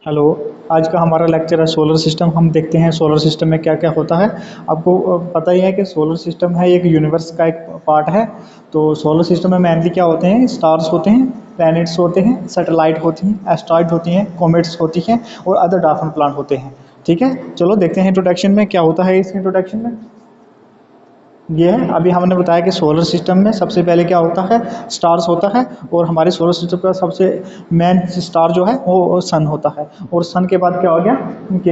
Hello. आज का हमारा लेक्चर है सोलर सिस्टम। हम देखते हैं सोलर सिस्टम में क्या क्या होता है। आपको पता ही है कि सोलर सिस्टम है एक यूनिवर्स का एक पार्ट है। तो सोलर सिस्टम में मेनली क्या होते हैं, स्टार्स होते हैं, प्लैनेट्स होते हैं, सैटेलाइट होती हैं, एस्ट्रॉइड होती हैं, कॉमेट्स होती हैं और अदर डार्क प्लांट होते हैं। ठीक है, चलो देखते हैं इंट्रोडक्शन में क्या होता है। इस इंट्रोडक्शन में ये है, अभी हमने बताया कि सोलर सिस्टम में सबसे पहले क्या होता है, स्टार्स होता है। और हमारे सोलर सिस्टम का सबसे मेन स्टार जो है वो सन होता है। और सन के बाद क्या हो गया कि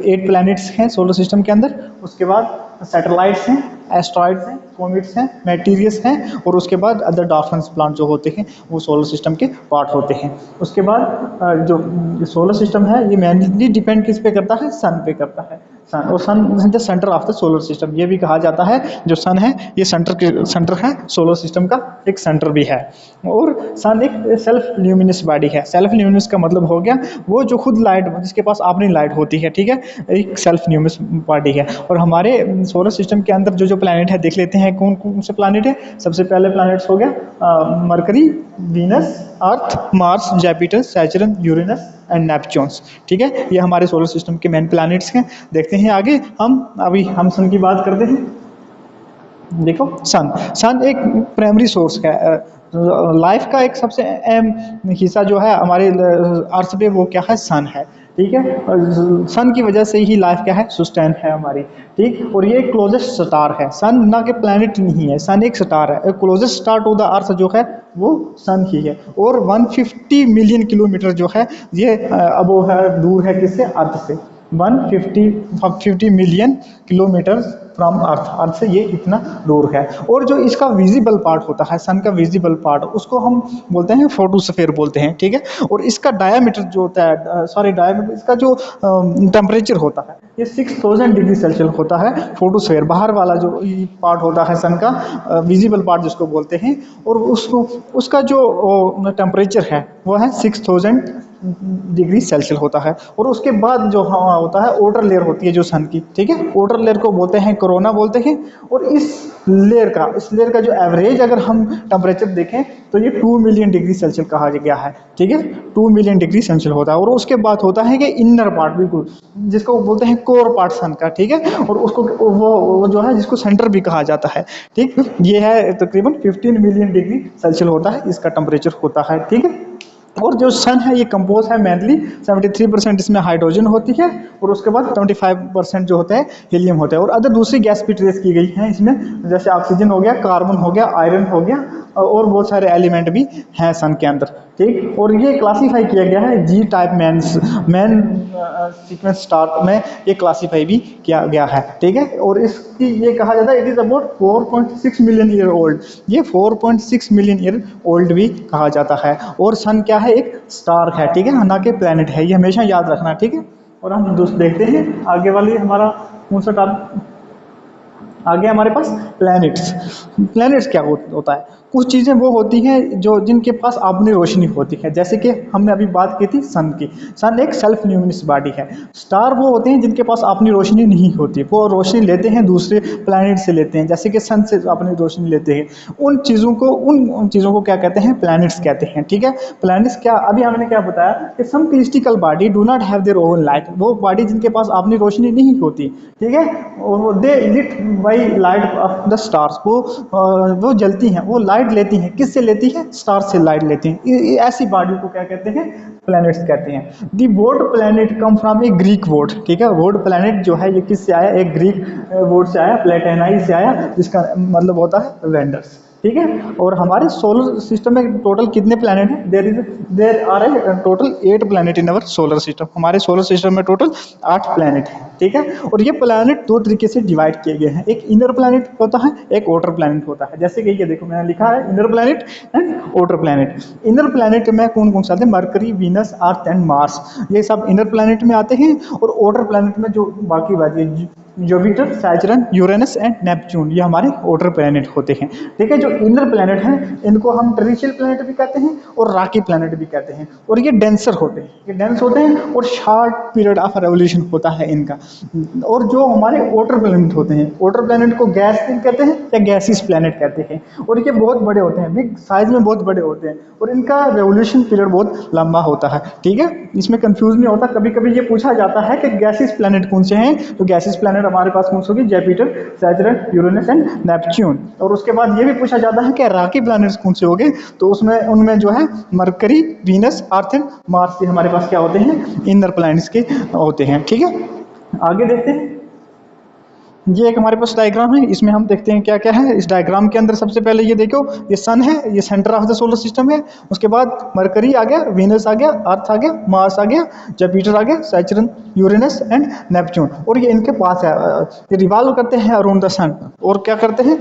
8 प्लैनेट्स हैं सोलर सिस्टम के अंदर। उसके बाद सैटेलाइट्स हैं, एस्ट्रॉइड्स हैं, कॉमेट्स हैं, मैटेरियस हैं और उसके बाद अदर डार्क प्लांट जो होते हैं वो सोलर सिस्टम के पार्ट होते हैं। उसके बाद जो सोलर सिस्टम है ये मेनली डिपेंड किस पे करता है, सन पे करता है। सन, और sun is the centre of the solar system. ये भी कहा जाता है जो सन है ये सेंटर है सोलर सिस्टम का, एक सेंटर भी है। और सन एक सेल्फ ल्यूमिनस बॉडी है। सेल्फ ल्यूमिनस का मतलब हो गया वो जो खुद लाइट, जिसके पास अपनी लाइट होती है, ठीक है, एक सेल्फ ल्यूमिनस बॉडी है। और हमारे सोलर सिस्टम के अंदर जो जो प्लैनेट है देख लेते हैं कौन कौन से प्लैनेट है। सबसे पहले प्लैनेट्स हो गया Mercury, Venus, Earth, Mars, Jupiter, Saturn, Uranus and Neptunes. ठीक है, ये हमारे सोलर सिस्टम के मेन प्लैनेट्स हैं। देखते हैं आगे हम सन की बात करते हैं। देखो सन, सन एक प्राइमरी सोर्स है लाइफ का। एक सबसे अहम हिस्सा जो है हमारे अर्थ पे वो क्या है, सन है। ठीक है, सन की वजह से ही लाइफ क्या है, सस्टेन है हमारी। ठीक, और ये क्लोजेस्ट स्टार है। सन ना के प्लैनेट नहीं है, सन एक स्टार है। Closest star to the earth जो है वो सन ही है। और 150 मिलियन किलोमीटर जो है ये अब है, दूर है किससे, अर्थ से। 150 मिलियन किलोमीटर फ्रॉम अर्थ, अर्थ से ये इतना दूर है। और जो इसका विजिबल पार्ट होता है, सन का विजिबल पार्ट, उसको हम बोलते हैं फोटोस्फीयर बोलते हैं। ठीक है, और इसका डायमीटर जो होता है, सॉरी डायमीटर, इसका जो टेम्परेचर होता है ये 6000 डिग्री सेल्सियस होता है। फोटोस्फीयर बाहर वाला जो पार्ट होता है सन का, विजिबल पार्ट जिसको बोलते हैं। और उसको उसका जो टेम्परेचर है वो है 6000 डिग्री सेल्सियस होता है। और उसके बाद जो हवा होता है, outer लेयर होती है जो सन की, ठीक है, outer लेयर को बोलते हैं कोरोना बोलते हैं। और इस लेयर का जो एवरेज अगर हम टेम्परेचर देखें तो ये 2 मिलियन डिग्री सेल्सियस कहा गया है। ठीक है, 2 मिलियन डिग्री सेल्सियस होता है। और उसके बाद होता है कि इनर पार्ट, बिल्कुल जिसको बोलते हैं कोर पार्ट सन का। ठीक है, और उसको वो जो है जिसको सेंटर भी कहा जाता है। ठीक, ये है तकरीबन 15 मिलियन डिग्री सेल्सियस होता है इसका टेम्परेचर होता है। ठीक है, और जो सन है ये कंपोज है मेनली 73% इसमें हाइड्रोजन होती है। और उसके बाद 25% जो होता है हीलियम होता है। और अदर दूसरी गैस भी ट्रेस की गई है इसमें, जैसे ऑक्सीजन हो गया, कार्बन हो गया, आयरन हो गया और बहुत सारे एलिमेंट भी हैं सन के अंदर। ठीक, और ये क्लासीफाई किया गया है जी टाइप मैन सीक्वेंस स्टार में ये क्लासीफाई भी किया गया है। ठीक है, और इसकी ये कहा जाता है it is about 4.6 million year old. ये 4.6 मिलियन ईयर ओल्ड भी कहा जाता है। और सन क्या है, एक स्टार है। ठीक है, ना कि प्लैनेट है, ये हमेशा याद रखना। ठीक है, और हम दोस्त देखते हैं आगे वाली हमारा कौन सा टॉपिक। आगे हमारे पास प्लैनेट्स। प्लैनेट्स क्या होता है, कुछ चीज़ें वो होती हैं जो जिनके पास अपनी रोशनी होती है। जैसे कि हमने अभी बात की थी सन की। सन एक सेल्फ ल्यूमिनस बॉडी है। स्टार वो होते हैं जिनके पास अपनी रोशनी नहीं होती, वो रोशनी लेते हैं दूसरे प्लैनेट से लेते हैं, जैसे कि सन से अपनी रोशनी लेते हैं। उन चीज़ों को क्या कहते हैं, प्लैनेट्स कहते हैं। ठीक है, प्लैनेट्स क्या, अभी हमने क्या बताया कि some celestial body do not have their own light, वो बॉडी जिनके पास अपनी रोशनी नहीं होती। ठीक है, और they lit by light of the stars, वो जलती हैं, वो लाइट लेती हैं। किससे लेती है, स्टार से लाइट लेती हैं। ऐसी बॉडी को क्या कहते हैं, प्लैनेट्स कहते हैं। The word planet come from A Greek word. ठीक है, वर्ड प्लैनेट जो है ये किससे आया, एक ग्रीक वर्ड से आया, प्लेटेनाई से आया, जिसका मतलब होता है वेंडर्स। ठीक है, और हमारे सोलर सिस्टम में टोटल कितने प्लैनेट हैं, there are a total 8 planet in our solar system. हमारे सोलर सिस्टम में टोटल 8 प्लैनेट हैं। ठीक है, और ये प्लैनेट 2 तरीके से डिवाइड किए गए हैं, एक इनर प्लैनेट होता है, एक आउटर प्लैनेट होता है। जैसे कि ये देखो मैंने लिखा है inner planet and outer planet. Inner planet में कौन कौन से आते हैं, mercury, Venus, earth and Mars, ये सब इनर प्लैनेट में आते हैं। और आउटर प्लैनेट में जो बाकी Jupiter, Saturn, Uranus and Neptune, ये हमारे आउटर प्लैनेट होते हैं। ठीक है, जो इनर प्लैनेट हैं इनको हम ट्रेडिशनल प्लैनेट भी कहते हैं और रॉकी प्लैनेट भी कहते हैं, और ये डेंसर होते हैं, ये डेंस होते हैं और शार्ट पीरियड ऑफ रेवोल्यूशन होता है इनका। और जो हमारे आउटर प्लैनेट होते हैं, आउटर प्लैनेट को गैस कहते हैं या गैसियस प्लैनेट कहते हैं, और ये बहुत बड़े होते हैं, बिग साइज में बहुत बड़े होते हैं, और इनका रेवोल्यूशन पीरियड बहुत लंबा होता है। ठीक है, इसमें कंफ्यूज नहीं होता, कभी कभी ये पूछा जाता है कि गैसियस प्लैनेट कौन से हैं, तो गैसियस प्लैनेट हमारे पास कौन से होगी, Jupiter, Saturn, Uranus and Neptune. और उसके बाद ये भी पूछा जाता है कि रॉकी प्लैनेट्स कौन से होंगे, तो उसमें उनमें जो है mercury, Venus, earth and Mars, ये हमारे पास क्या होते हैं, इनर प्लैनेट्स के होते हैं। ठीक है, आगे देखते हैं। ये एक हमारे पास डायग्राम है, इसमें हम देखते हैं क्या क्या है इस डायग्राम के अंदर। सबसे पहले ये देखो, ये सन है, ये centre of the solar system है। उसके बाद मरकरी आ गया, वीनस आ गया, अर्थ आ गया, मार्स आ गया, जुपिटर आ गया, सैटर्न, यूरेनस एंड नेपच्यून, और ये इनके पास है, ये रिवॉल्व करते हैं अराउंड द सन, और क्या करते हैं,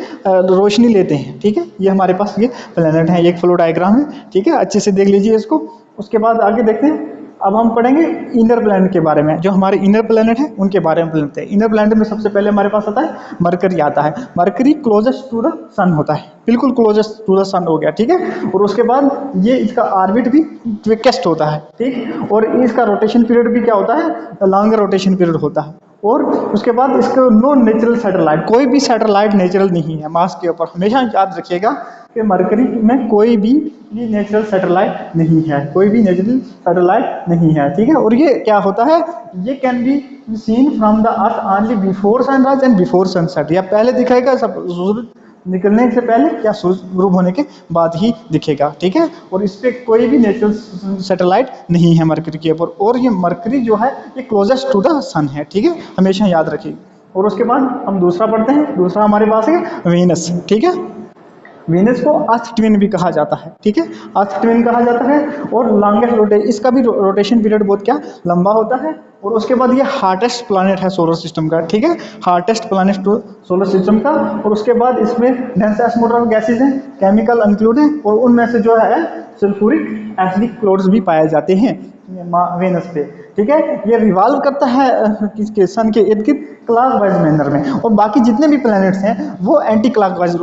रोशनी लेते हैं। ठीक है, ये हमारे पास ये प्लैनेट है, एक फ्लो डायग्राम है। ठीक है, अच्छे से देख लीजिए इसको। उसके बाद आगे देखते हैं, अब हम पढ़ेंगे इनर प्लैनेट के बारे में। जो हमारे इनर प्लैनेट है उनके बारे में पढ़ते हैं। इनर प्लैनेट में सबसे पहले हमारे पास आता है मरकरी आता है। मरकरी क्लोजेस्ट टू द सन होता है, बिल्कुल क्लोजेस्ट टू द सन हो गया। ठीक है, और उसके बाद ये इसका ऑर्बिट भी क्विकेस्ट होता है। ठीक, और इसका रोटेशन पीरियड भी क्या होता है, लॉन्गर रोटेशन पीरियड होता है। और उसके बाद इसको नो नेचुरल सैटेलाइट, कोई भी सैटेलाइट नेचुरल नहीं है मार्स के ऊपर। हमेशा याद रखिएगा कि मरकरी में कोई भी नेचुरल सैटेलाइट नहीं है, कोई भी नेचुरल सैटेलाइट नहीं है। ठीक है, और ये क्या होता है, ये can be seen from the earth only before sunrise and before sunset, या पहले दिखाएगा सब सूरज निकलने से पहले या सूरज ग्रुप होने के बाद ही दिखेगा। ठीक है, और इस पर कोई भी नेचुरल सैटेलाइट नहीं है मरकरी के ऊपर, और ये मरकरी जो है ये क्लोजेस्ट टू द सन है। ठीक है, हमेशा याद रखिए। और उसके बाद हम दूसरा पढ़ते हैं। दूसरा हमारे पास है वीनस। ठीक है, वीनस को अर्थ ट्विन भी कहा जाता है। ठीक है, अर्थ ट्विन कहा जाता है, और लॉन्गेस्ट रोटेशन, इसका भी रोटेशन पीरियड बहुत क्या लंबा होता है। और उसके बाद ये हार्टेस्ट प्लैनेट है सोलर सिस्टम का। ठीक है, हार्टेस्ट प्लैनेट सोलर सिस्टम का। और उसके बाद इसमें डेंस एटमॉस्फेयर ऑफ गैसेज हैं, केमिकल इंक्लूड हैं, और उनमें से जो है सल्फ्यूरिक एसिडिक क्लाउड्स भी पाए जाते हैं वेनस पे। ठीक है, ये रिवॉल्व करता है किसके, सन के इर्द गिर्द क्लॉकवाइज मैनर में, और बाकी जितने भी प्लैनेट्स हैं वो एंटी क्लॉकवाइज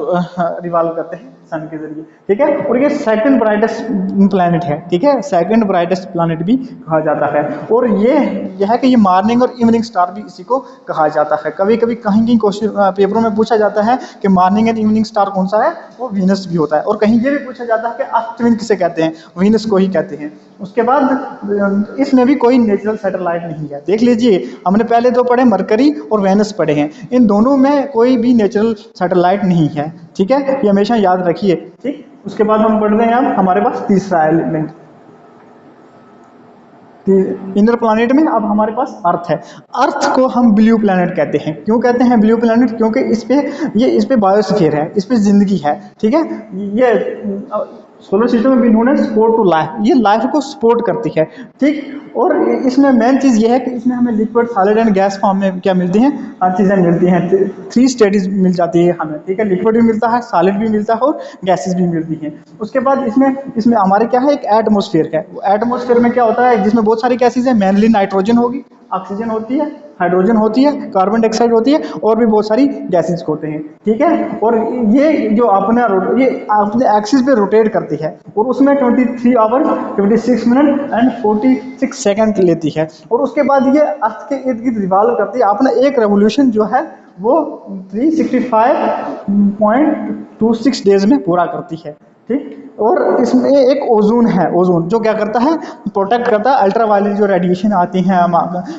रिवॉल्व करते हैं सन के जरिए। ठीक है, और ये सेकंड ब्राइटेस्ट प्लैनेट है। ठीक है, सेकंड ब्राइटेस्ट प्लैनेट भी कहा जाता है। और ये है कि ये मॉर्निंग और इवनिंग स्टार भी इसी को कहा जाता है। कभी कभी कहीं क्वेश्चन पेपरों में पूछा जाता है कि मॉर्निंग एंड इवनिंग स्टार कौन सा है, वो वीनस भी होता है। और कहीं ये भी पूछा जाता है कि अर्थ ट्विन किसे कहते हैं, वीनस को ही कहते हैं। उसके बाद इसमें भी कोई नेचुरल सैटेलाइट नहीं है। देख लीजिए, हमने पहले दो पढ़े मरकरी और वेनस पढ़े हैं, इन दोनों में कोई भी नेचुरल सैटेलाइट नहीं है। ठीक है, ये हमेशा याद रखिए। ठीक, उसके बाद हम पढ़ रहे हैं अब हमारे पास तीसरा एलिमेंट इनर प्लैनेट में। अब हमारे पास अर्थ है। अर्थ को हम ब्लू प्लैनेट कहते हैं। क्यों कहते हैं ब्लू प्लैनेट, क्योंकि इस पे बायोस्फीयर है, इस पे जिंदगी है। ठीक है, ये सोलर सिस्टम में भी नोन है सपोर्ट टू लाइफ, ये लाइफ को सपोर्ट करती है। ठीक, और इसमें मेन चीज़ ये है कि इसमें हमें liquid, solid and gas form में क्या मिलती हैं, हर चीज़ें मिलती हैं। 3 स्टेजेस मिल जाती है हमें। ठीक है, लिक्विड भी मिलता है, सॉलिड भी मिलता है, और गैसेस भी मिलती हैं। उसके बाद इसमें हमारे क्या है, एक एटमॉस्फेयर है। एटमॉस्फेयर में क्या होता है, जिसमें बहुत सारी गैसेज हैं, मेनली नाइट्रोजन होगी, ऑक्सीजन होती है, हाइड्रोजन होती है, कार्बन डाइऑक्साइड होती है, और भी बहुत सारी गैसेज होते हैं। ठीक है, और ये जो ये अपने एक्सिस पे रोटेट करती है, और उसमें 23 आवर्स 26 मिनट एंड 46 सेकंड लेती है। और उसके बाद ये अर्थ के इर्द गिर्द रिवॉल्व करती है। अपना एक रेवोल्यूशन जो है वो 365.26 डेज में पूरा करती है। ठीक, और इसमें एक ओजोन है, ओजोन जो क्या करता है, प्रोटेक्ट करता है अल्ट्रावायलेट जो रेडिएशन आती हैं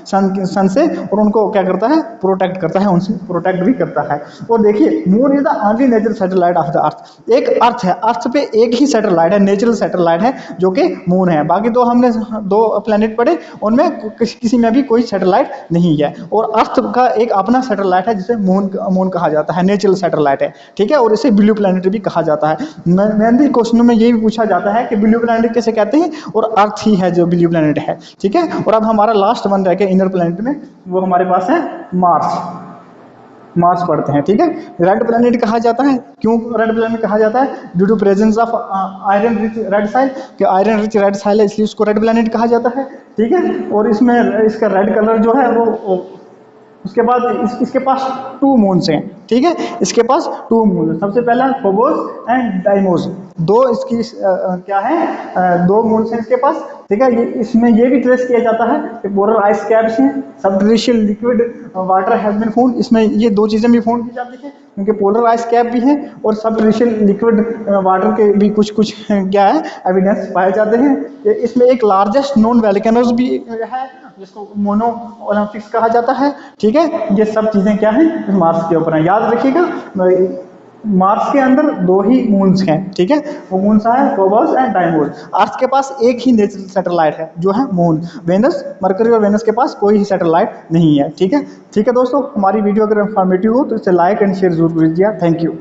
सन से, और उनको क्या करता है, प्रोटेक्ट करता है, उनसे प्रोटेक्ट भी करता है। और देखिए, moon is the only natural satellite of the earth. एक अर्थ है, अर्थ पे एक ही सैटेलाइट है, नेचुरल सैटेलाइट है, जो कि मून है। बाकी दो हमने 2 प्लैनेट पढ़े, उनमें किसी में भी कोई सैटेलाइट नहीं है। और अर्थ का एक अपना सैटेलाइट है जिसे मून कहा जाता है, नेचुरल सैटेलाइट है। ठीक है, और इसे ब्लू प्लैनेट भी कहा जाता है। मेनली क्वेश्चनों में ये भी पूछा जाता है कि ब्लू प्लैनेट कैसे कहते हैं, और अर्थ ही है जो ब्लू प्लैनेट है। ठीक है, और अब हमारा लास्ट वन रह गया इनर प्लैनेट में, वो हमारे पास है मार्स। मार्स पढ़ते हैं। ठीक है, रेड प्लैनेट कहा जाता है। क्यों रेड प्लैनेट कहा जाता है, due to presence of iron rich red soil, कि आयरन रिच रेड साइल है, इसलिए उसको रेड प्लैनेट कहा जाता है। ठीक है, और इसमें इसका रेड कलर जो है वो उसके बाद इसके पास 2 मून्स हैं, ठीक है, इसके पास 2 मून। सबसे पहला फोबोस एंड डाइमोस, दो इसकी क्या है, 2 मून्स हैं इसके पास, ठीक है। ये इसमें ये भी ट्रेस किया जाता है कि पोलर आइस कैप्स हैं, subterranean liquid water has been found, इसमें ये 2 चीज़ें भी फाउंड की जाती हैं क्योंकि पोलर आइस कैप भी है और सबटरेशियल लिक्विड वाटर के भी कुछ कुछ क्या है एविडेंस पाए जाते हैं। इसमें एक लार्जेस्ट नॉन वोल्केनोज भी है जिसको मोनो ओलंपिक्स कहा जाता है, ठीक है। ये सब चीज़ें क्या हैं मार्स के ऊपर हैं, याद रखिएगा। मार्स के अंदर 2 ही मून्स हैं, ठीक है, वो मून्स है फोबोस एंड डाइमोस। अर्थ के पास एक ही नेचुरल सैटेलाइट है जो है मून, वेनस, मरकरी और वेनस के पास कोई ही सैटेलाइट नहीं है, ठीक है। ठीक है दोस्तों, हमारी वीडियो अगर इन्फॉर्मेटिव हो तो इसे लाइक एंड शेयर जरूर कीजिए। Thank you.